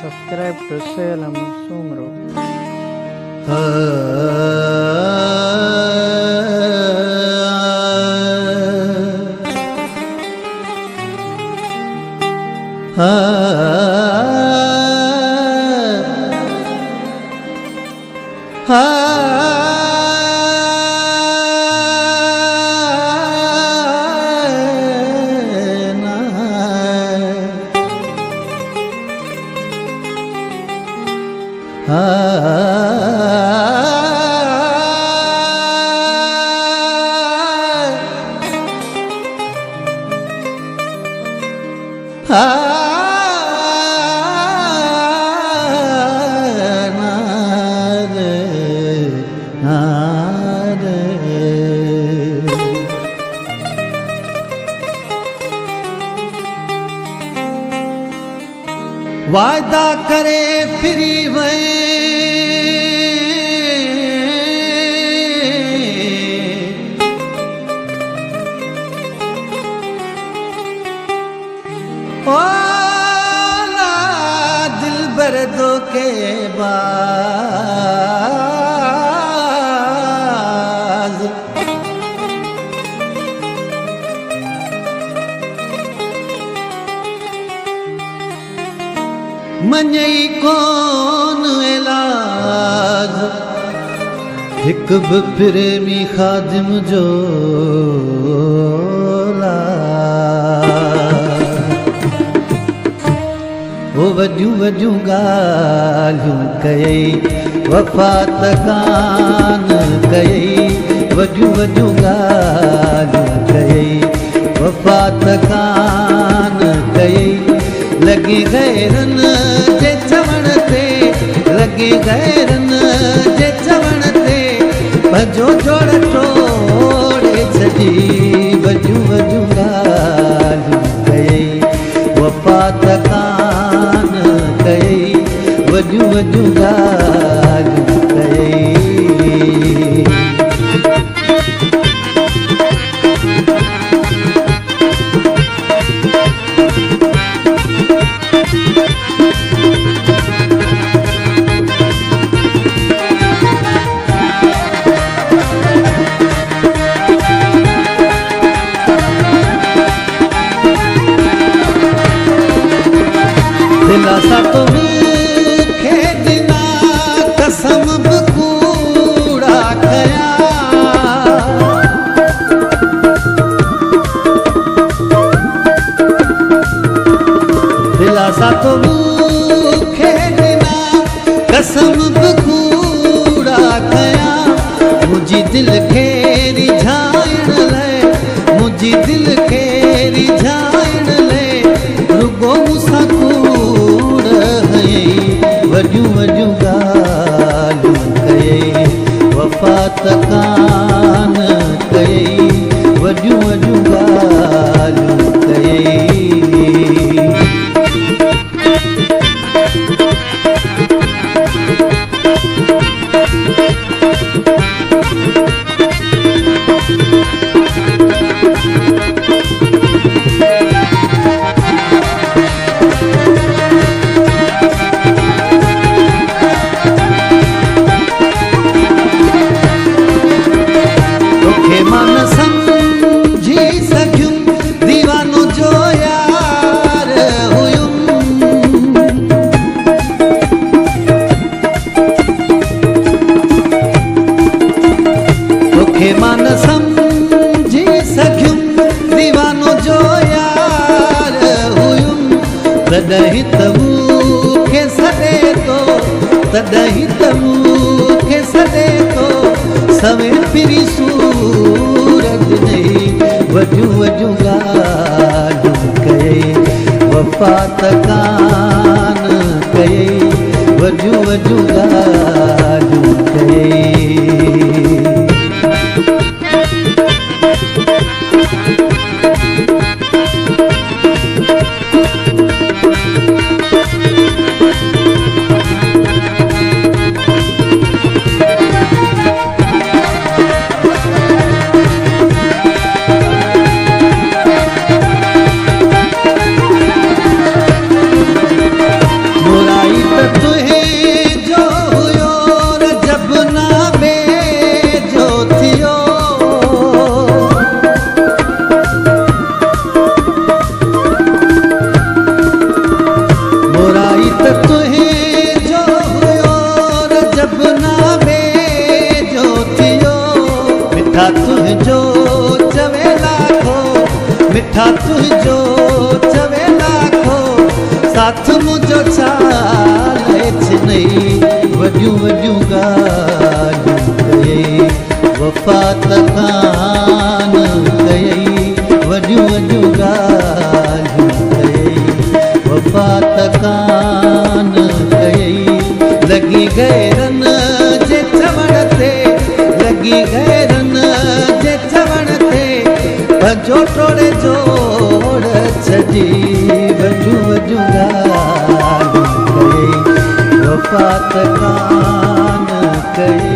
Subscribe to Salem Sumro. वादा करे फिरी वे ओला दिल बरदो के बाज मञई कोन इलाज हिक बि प्रेमी ख़ादिम जो ओ वॾियूं वॾियूं ॻाल्हियूं कयई वफ़ा त कान कयई वॾियूं वॾियूं ॻाल्हियूं कयई वफ़ा त कान कयई लॻी गैरनि जे चवण ते लॻी गैरनि जे चवण ते भॼो जोड़ टोड़े छॾी वॾियूं वॾियूं ॻाल्हियूं कयई वफ़ा त कान कयई वॾियूं वॾियूं ॻाल्हियूं कयई दिलासा तो मूंखे ॾिना कसम बि कूड़ा कया दिलासा तो मूंखे ॾिना कसम बि कूड़ा कया मुंहिंजी दिलि खे रिझाइण लाइ मुंहिंजी दिलि खे रिझाइण लाइ रुगो मूंसां वॾियूं वॾियूं ॻाल्हियूं कयई वफ़ा त कान कयई वॾियूं वॾियूं ॻाल्हियूं कयई मन समझी सघियुमि दीवानो जो यार हुयुमि तोखे मन समझी सघियुमि दीवानो जो यार हुयुमि तॾहिं त मूंखे सॾे थो तॾहिं त मूंखे सॾे थो सवे फिरी सूरत नहीं वॾियूं वॾियूं ॻाल्हियूं कयई वफ़ा त कान कयई वॾियूं वॾियूं ॻाल्हियूं कयई बुराई त तुंहिंजो हुयो जब नामे जो थियो मिठा तुंहिंजो चवे लाखो मिठा तुंहिंजो चवे लाखो साथ मुंहिंजो चाले छिनई वॾियूं वॾियूं ॻाल्हियूं कयई वफ़ा त कान कयई वॾियूं वॾियूं ॻाल्हियूं कयई वफ़ा त कान कयई लॻी गैरन जे चवण ते लॻी गैरन जे चवण ते भॼो टोड़े जोड़ छॾी वॾियूं वॾियूं ॻाल्हियूं कयई वफ़ा त कान कयई